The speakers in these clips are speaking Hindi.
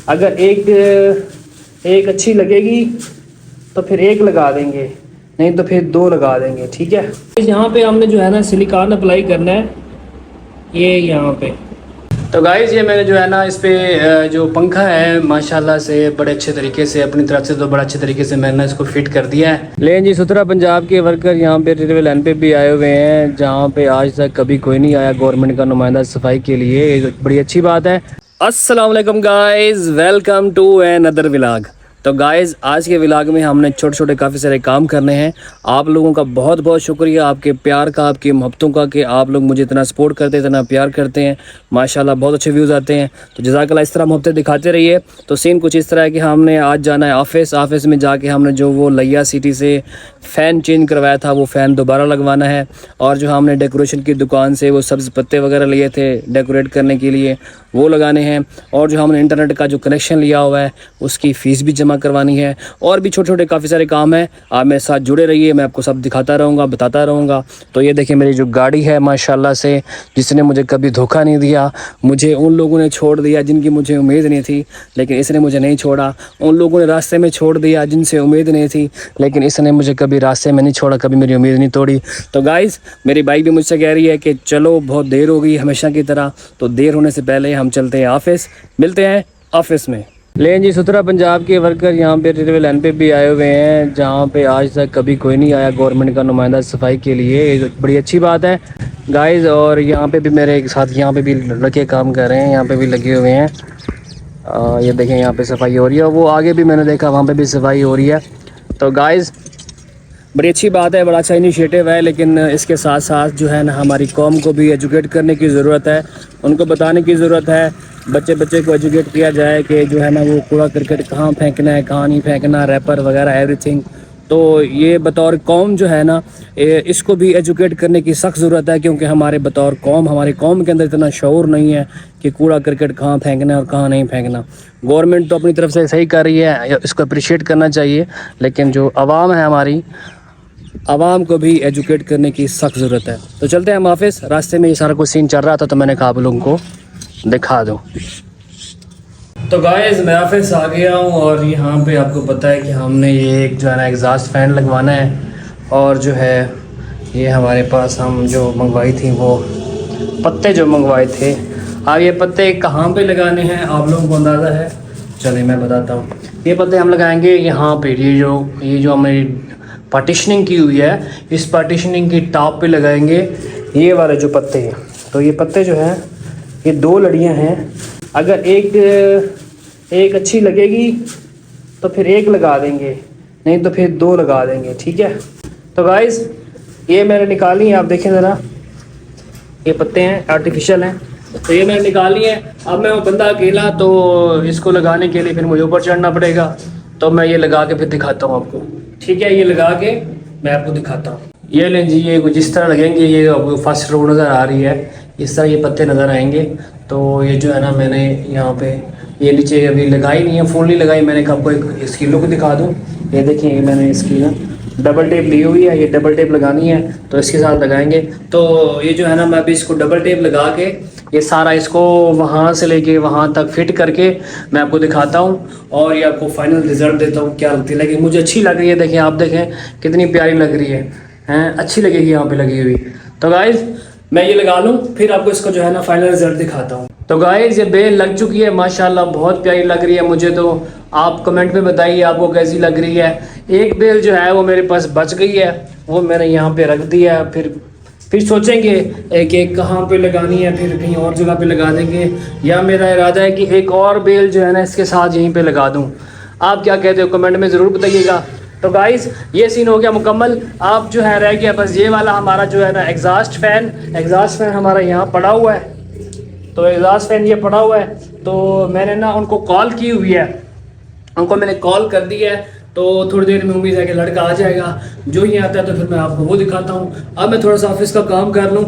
अगर एक अच्छी लगेगी तो फिर एक लगा देंगे, नहीं तो फिर दो लगा देंगे, ठीक है। यहाँ पे हमने जो है ना सिलिकॉन अप्लाई करना है, ये यहाँ पे। तो गाइस ये मैंने जो है ना इस पे जो पंखा है माशाल्लाह से बड़े अच्छे तरीके से अपनी तरफ से तो बड़ा अच्छे तरीके से मैंने इसको फिट कर दिया है। लेकिन जी सुथरा पंजाब के वर्कर यहाँ पे रेलवे लाइन पे भी आए हुए हैं, जहाँ पे आज तक कभी कोई नहीं आया गवर्नमेंट का नुमाइंदा सफाई के लिए, ये बड़ी अच्छी बात है। अस्सलाम वालेकुम guys, welcome to another vlog. तो गाइज़ आज के व्लॉग में हमने छोटे छोटे काफ़ी सारे काम करने हैं। आप लोगों का बहुत बहुत शुक्रिया, आपके प्यार का, आपकी मोहब्बतों का, कि आप लोग मुझे इतना सपोर्ट करते हैं, इतना प्यार करते हैं। माशाल्लाह बहुत अच्छे व्यूज़ आते हैं, तो जज़ाकल्लाह इस तरह मोहब्बतें दिखाते रहिए। तो सीन कुछ इस तरह है कि हमने आज जाना है ऑफिस में जाके हमने जो वो लिया सिटी से फ़ैन चेंज करवाया था वो फ़ैन दोबारा लगवाना है। और जो हमने डेकोरेशन की दुकान से वो सब्ज़ पत्ते वगैरह लिए थे डेकोरेट करने के लिए वो लगाने हैं। और जो हमने इंटरनेट का जो कनेक्शन लिया हुआ है उसकी फ़ीस भी जमा करवानी है। और भी छोटे छोटे काफ़ी सारे काम हैं, आप मेरे साथ जुड़े रहिए, मैं आपको सब दिखाता रहूँगा, बताता रहूँगा। तो ये देखिए मेरी जो गाड़ी है माशाल्लाह से, जिसने मुझे कभी धोखा नहीं दिया। मुझे उन लोगों ने छोड़ दिया जिनकी मुझे उम्मीद नहीं थी, लेकिन इसने मुझे नहीं छोड़ा। उन लोगों ने रास्ते में छोड़ दिया जिनसे उम्मीद नहीं थी, लेकिन इसने मुझे कभी रास्ते में नहीं छोड़ा, कभी मेरी उम्मीद नहीं तोड़ी। तो गाइज़ मेरी बाइक भी मुझसे कह रही है कि चलो बहुत देर हो गई हमेशा की तरह, तो देर होने से पहले हम चलते हैं ऑफिस, मिलते हैं ऑफिस में। लेकिन जी सुथरा पंजाब के वर्कर यहाँ पे रेलवे लाइन पे भी आए हुए हैं, जहाँ पे आज तक कभी कोई नहीं आया गवर्नमेंट का नुमाइंदा सफाई के लिए, ये बड़ी अच्छी बात है गाइज़। और यहाँ पे भी मेरे एक साथ यहाँ पे भी लड़के काम कर रहे हैं, यहाँ पे भी लगे हुए हैं। ये देखें यहाँ पे सफाई हो रही है, वो आगे भी मैंने देखा वहाँ पे भी सफाई हो रही है। तो गाइज़ बड़ी अच्छी बात है, बड़ा अच्छा इनिशिएटिव है, लेकिन इसके साथ साथ जो है ना हमारी कौम को भी एजुकेट करने की ज़रूरत है, उनको बताने की ज़रूरत है। बच्चे को एजुकेट किया जाए कि जो है ना वो कूड़ा करकट कहाँ फेंकना है, कहाँ नहीं फेंकना, रैपर वगैरह एवरीथिंग। तो ये बतौर कौम जो है ना इसको भी एजुकेट करने की सख्त ज़रूरत है, क्योंकि हमारे बतौर कौम, हमारी कौम के अंदर इतना शऊर नहीं है कि कूड़ा करकट कहाँ फेंकना है और कहाँ नहीं फेंकना। गवर्नमेंट तो अपनी तरफ से सही कर रही है, इसको अप्रिशिएट करना चाहिए, लेकिन जो आवाम है हमारी आवाम को भी एजुकेट करने की सख्त ज़रूरत है। तो चलते हैं हम ऑफिस। रास्ते में ये सारा कुछ सीन चल रहा था तो मैंने कहा आप लोगों को दिखा दूँ। तो गाइस मैं ऑफिस आ गया हूँ और यहाँ पे आपको पता है कि हमने ये एक जो है ना एग्जॉस्ट फैन लगवाना है। और जो है ये हमारे पास हम जो मंगवाई थी वो पत्ते जो मंगवाए थे, अब ये पत्ते कहाँ पे लगाने हैं आप लोगों को अंदाज़ा है? चलिए मैं बताता हूँ। ये पत्ते हम लगाएंगे यहाँ पे, ये जो हमारी पार्टीशनिंग की हुई है, इस पार्टीशनिंग की टॉप पे लगाएंगे ये वाले जो पत्ते हैं। तो ये पत्ते जो हैं ये दो लड़ियाँ हैं, अगर एक अच्छी लगेगी तो फिर एक लगा देंगे, नहीं तो फिर दो लगा देंगे, ठीक है। तो गाइस ये मैंने निकाली है, आप देखें ज़रा, ये पत्ते हैं आर्टिफिशियल हैं, तो ये मैंने निकाली है। अब मैं वो बंदा अकेला, तो इसको लगाने के लिए फिर मुझे ऊपर चढ़ना पड़ेगा, तो मैं ये लगा के फिर दिखाता हूँ आपको, ठीक है। ये लगा के मैं आपको दिखाता हूँ। ये लें जी, ये जिस तरह लगेंगे, ये आपको फर्स्ट रो नज़र आ रही है, इस तरह ये पत्ते नज़र आएंगे। तो ये जो है ना मैंने यहाँ पे ये नीचे अभी लगाई नहीं है, फुल नहीं लगाई, मैंने कहा आपको एक इसकी लुक दिखा दूँ। ये देखिए ये मैंने इसकी ना डबल टेप ली हुई है, ये डबल टेप लगानी है तो इसके साथ लगाएंगे। तो ये जो है ना मैं अभी इसको डबल टेप लगा के ये सारा इसको वहाँ से लेके वहाँ तक फिट करके मैं आपको दिखाता हूँ और ये आपको फाइनल रिजल्ट देता हूँ क्या लगती है। लेकिन मुझे अच्छी लग रही है, देखें आप देखें कितनी प्यारी लग रही है, अच्छी लगेगी यहाँ पे लगी हुई। तो गाइज़ मैं ये लगा लूँ फिर आपको इसको जो है ना फाइनल रिजल्ट दिखाता हूँ। तो गाइज़ ये बेल लग चुकी है, माशाल्लाह बहुत प्यारी लग रही है मुझे। तो आप कमेंट में बताइए आपको कैसी लग रही है। एक बेल जो है वो मेरे पास बच गई है, वो मैंने यहाँ पे रख दिया है, फिर सोचेंगे एक कहाँ पे लगानी है, फिर कहीं और जगह पे लगा देंगे, या मेरा इरादा है कि एक और बेल जो है ना इसके साथ यहीं पे लगा दूँ। आप क्या कहते हो कमेंट में ज़रूर बताइएगा। तो गाइस ये सीन हो गया मुकम्मल। आप जो है रह गया बस ये वाला हमारा जो है ना एग्जॉस्ट फैन हमारा यहाँ पड़ा हुआ है। तो एग्जॉस्ट फैन ये पड़ा हुआ है, तो मैंने ना उनको कॉल की हुई है, उनको मैंने कॉल कर दी है, तो थोड़ी देर में उम्मीद है कि लड़का आ जाएगा। जो ही आता है तो फिर मैं आपको वो दिखाता हूँ। अब मैं थोड़ा सा ऑफिस का काम कर लूँ,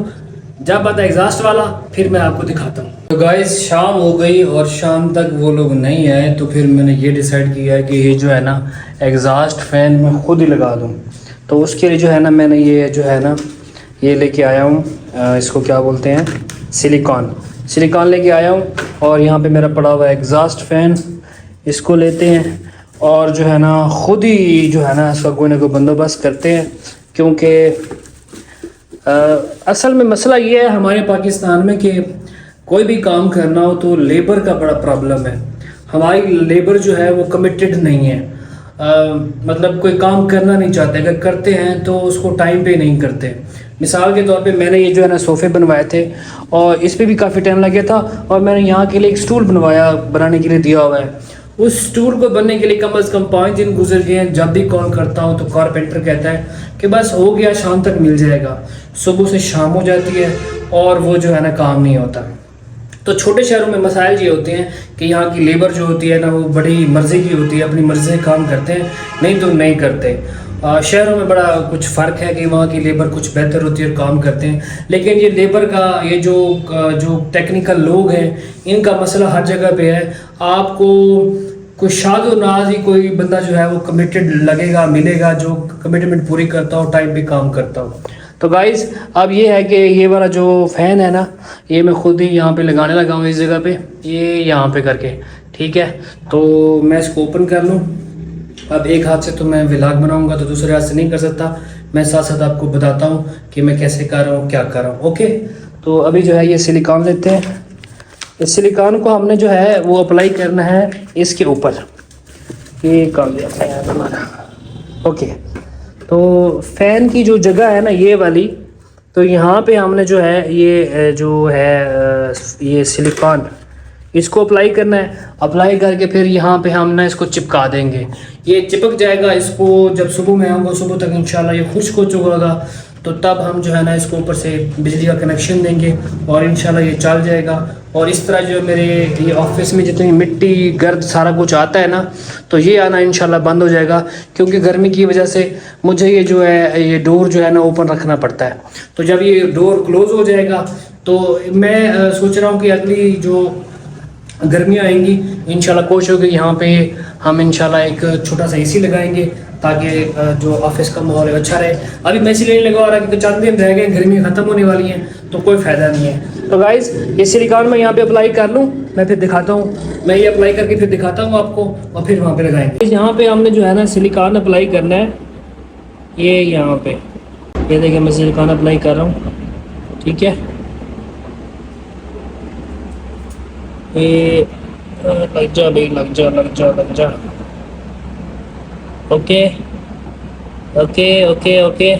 जब आता है एग्जॉस्ट वाला फिर मैं आपको दिखाता हूँ। तो गाइस शाम हो गई और शाम तक वो लोग नहीं आए, तो फिर मैंने ये डिसाइड किया है कि ये जो है ना एग्जॉस्ट फैन मैं खुद ही लगा दूँ। तो उसके लिए जो है ना मैंने ये जो है ना ये लेके आया हूँ, इसको क्या बोलते हैं, सिलिकॉन लेके आया हूँ। और यहाँ पे मेरा पड़ा हुआ है एग्जॉस्ट फैन, इसको लेते हैं और जो है ना ख़ुद ही जो है ना इसका कोई ना कोई बंदोबस्त करते हैं, क्योंकि असल में मसला ये है हमारे पाकिस्तान में कि कोई भी काम करना हो तो लेबर का बड़ा प्रॉब्लम है। हमारी लेबर जो है वो कमिटेड नहीं है, मतलब कोई काम करना नहीं चाहते, अगर करते हैं तो उसको टाइम पे नहीं करते। मिसाल के तौर पे मैंने ये जो है ना सोफ़े बनवाए थे और इस पे भी काफ़ी टाइम लग गया था, और मैंने यहाँ के लिए एक स्टूल बनाने के लिए दिया हुआ है। उस स्टूल को बनने के लिए कम से कम 5 दिन गुजर गए हैं। जब भी कॉल करता हूँ तो कारपेंटर कहता है कि बस हो गया, शाम तक मिल जाएगा। सुबह से शाम हो जाती है और वो जो है ना काम नहीं होता। तो छोटे शहरों में मसाइल ये होते हैं कि यहाँ की लेबर जो होती है ना वो बड़ी मर्ज़ी की होती है, अपनी मर्ज़ी से काम करते हैं, नहीं तो नहीं करते। शहरों में बड़ा कुछ फ़र्क है कि वहाँ की लेबर कुछ बेहतर होती है और काम करते हैं, लेकिन ये लेबर का ये जो टेक्निकल लोग हैं इनका मसला हर जगह पे है। आपको कोई शादो नाज ही कोई बंदा जो है वो कमिटेड लगेगा, मिलेगा, जो कमिटमेंट पूरी करता हो, टाइम पे काम करता हो। तो गाइज़ अब ये है कि ये वाला जो फ़ैन है ना ये मैं ख़ुद ही यहाँ पे लगाने लगा हूँ इस जगह पे, ये यहाँ पे करके, ठीक है। तो मैं इसको ओपन कर लूँ। अब एक हाथ से तो मैं व्लॉग बनाऊंगा तो दूसरे हाथ से नहीं कर सकता, मैं साथ साथ आपको बताता हूँ कि मैं कैसे कर रहा हूँ, क्या कर रहा हूँ। ओके, तो अभी जो है ये सिलिकॉन लेते हैं। इस सिलिकॉन को हमने जो है वो अप्लाई करना है इसके ऊपर, ये काम दिया है हमारा। ओके, तो फ़ैन की जो जगह है ना ये वाली, तो यहाँ पे हमने जो है ये जो है ये सिलिकॉन इसको अप्लाई करना है। अप्लाई करके फिर यहाँ पे हम ना इसको चिपका देंगे, ये चिपक जाएगा। इसको जब सुबह में आऊँगा, सुबह तक इंशाल्लाह ये खुश्क हो चुका होगा, तो तब हम जो है ना इसको ऊपर से बिजली का कनेक्शन देंगे और इंशाल्लाह ये चल जाएगा। और इस तरह जो मेरे ये ऑफिस में जितनी मिट्टी गर्द सारा कुछ आता है ना, तो ये आना इंशाल्लाह बंद हो जाएगा, क्योंकि गर्मी की वजह से मुझे ये जो है ये डोर जो है ना ओपन रखना पड़ता है। तो जब ये डोर क्लोज़ हो जाएगा तो मैं सोच रहा हूँ कि अगली जो गर्मियाँ आएंगी इंशाल्लाह कोशिश होगी यहाँ पे हम इंशाल्लाह एक छोटा सा एसी लगाएंगे, ताकि जो ऑफिस का माहौल है अच्छा रहे। अभी मैं इसीलिए नहीं लगा रहा क्योंकि चंद दिन रह गए, गर्मी ख़त्म होने वाली हैं, तो कोई फ़ायदा नहीं है। तो गाइज़ ये सिलिकॉन मैं यहाँ पे अप्लाई कर लूँ, मैं फिर दिखाता हूँ, मैं ये अप्लाई करके फिर दिखाता हूँ आपको और फिर वहाँ पे लगाएंगे। यहाँ पे हमने जो है ना सिलिकॉन अप्लाई करना है, ये यहाँ पे, ये देखिए मैं सिलिकॉन अप्लाई कर रहा हूँ, ठीक है। ये लग जा भाई, लग जा लग जा लग जा। Okay okay okay okay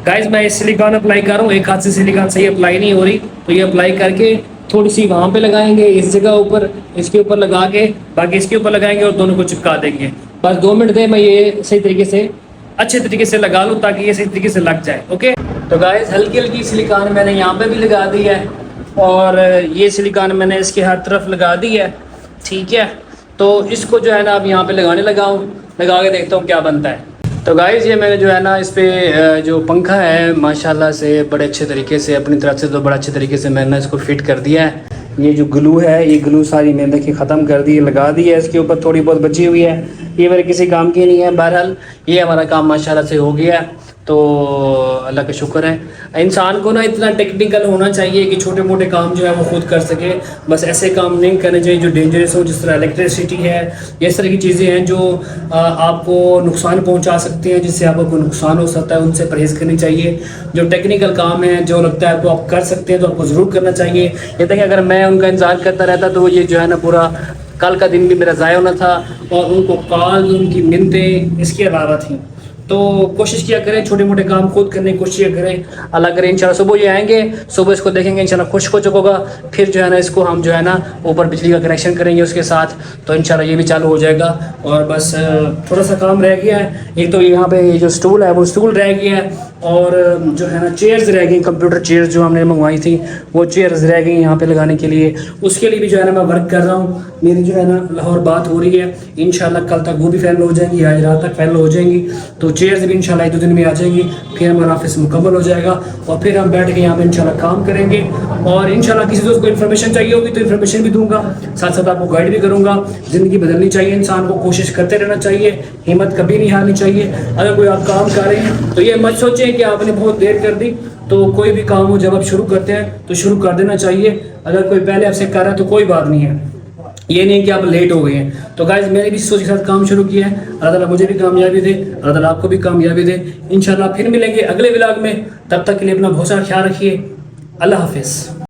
guys, मैं सिलिकॉन अप्लाई कर रहा हूँ, एक हाथ से सिलिकॉन सही अप्लाई नहीं हो रही, तो ये अप्लाई करके थोड़ी सी वहाँ पे लगाएंगे, इस जगह ऊपर, इसके ऊपर लगा के बाकी इसके ऊपर लगाएंगे और दोनों को चिपका देंगे। बस 2 मिनट दे, मैं ये सही तरीके से अच्छे तरीके से लगा लूँ ताकि ये सही तरीके से लग जाए। ओके, तो गाइस हल्की हल्की सिलिकॉन मैंने यहाँ पे भी लगा दी है और ये सिलिकॉन मैंने इसके हर तरफ लगा दी है, ठीक है। तो इसको जो है ना अब यहाँ पे लगाने लगा हूँ, लगा के देखता हूँ क्या बनता है। तो गाइस ये मैंने जो है ना इस पे जो पंखा है माशाल्लाह से बड़े अच्छे तरीके से अपनी तरफ से तो बड़ा अच्छे तरीके से मैंने इसको फिट कर दिया है। ये जो ग्लू है, ये ग्लू सारी मैंने देखिए ख़त्म कर दी, लगा दी है। इसके ऊपर थोड़ी बहुत बची हुई है, ये मेरे किसी काम की नहीं है। बहरहाल ये हमारा काम माशाल्लाह से हो गया है, तो अल्लाह का शुक्र है। इंसान को ना इतना टेक्निकल होना चाहिए कि छोटे मोटे काम जो है वो खुद कर सके। बस ऐसे काम नहीं करने चाहिए जो डेंजरस हो, जिस तरह इलेक्ट्रिसिटी है, ये इस तरह की चीज़ें हैं जो आपको नुकसान पहुंचा सकती हैं, जिससे आपको नुकसान हो सकता है, उनसे परहेज़ करनी चाहिए। जो टेक्निकल काम है, जो लगता है आपको आप कर सकते हैं, तो आपको ज़रूर करना चाहिए। ये देखिए अगर मैं उनका इंतज़ार करता रहता तो ये जो है ना पूरा कल का दिन भी मेरा ज़ाया होना था, और उनको कॉल, उनकी मिन्नतें इसके अलावा थी। तो कोशिश किया करें, छोटे मोटे काम खुद करने की कोशिश करें, अल्लाह करें इंशाल्लाह सुबह ये आएंगे, सुबह इसको देखेंगे इंशाल्लाह खुश हो चुका, फिर जो है ना इसको हम जो है ना ऊपर बिजली का कनेक्शन करेंगे उसके साथ, तो इंशाल्लाह ये भी चालू हो जाएगा। और बस थोड़ा सा काम रह गया है, एक तो यहाँ पे जो स्टूल है वो स्टूल रह गया है, और जो है ना चेयर्स रह गई, कंप्यूटर चेयर्स जो हमने मंगवाई थी वो चेयर्स रह गई यहाँ पे लगाने के लिए। उसके लिए भी जो है ना मैं वर्क कर रहा हूँ, मेरी जो है ना लाहौर बात हो रही है, इंशाल्लाह कल तक वो भी फाइनल हो जाएंगी, आज रात तक फाइनल हो जाएंगी, तो चेयर्स भी इंशाल्लाह 1-2 दिन में आ जाएंगी, फिर हमारा ऑफिस मुकम्मल हो जाएगा और फिर हम बैठ के यहाँ पे इंशाल्लाह काम करेंगे। और इंशाल्लाह किसी दोस्त को इन्फॉर्मेशन चाहिए होगी तो इन्फॉर्मेशन भी दूंगा, साथ साथ आपको गाइड भी करूँगा। ज़िंदगी बदलनी चाहिए, इंसान को कोशिश करते रहना चाहिए, हिम्मत कभी नहीं हारनी चाहिए। अगर कोई आप काम कर रहे हैं तो ये मत सोचें कि आपने बहुत देर कर दी तो कोई भी काम हो जब आप शुरू करते हैं तो शुरू कर देना चाहिए। अगर कोई पहले आपसे कर रहा है तो कोई बात नहीं है, ये नहीं कि आप लेट हो गए हैं। तो गाइस मैंने भी सोच के साथ काम शुरू किया है। अल्लाह ताला मुझे भी कामयाबी दे, अल्लाह ताला आपको भी कामयाबी दे। इंशाल्लाह फिर मिलेंगे अगले व्लॉग में, तब तक के लिए अपना बहुत सारा ख्याल रखिए। अल्लाह हाफिज़।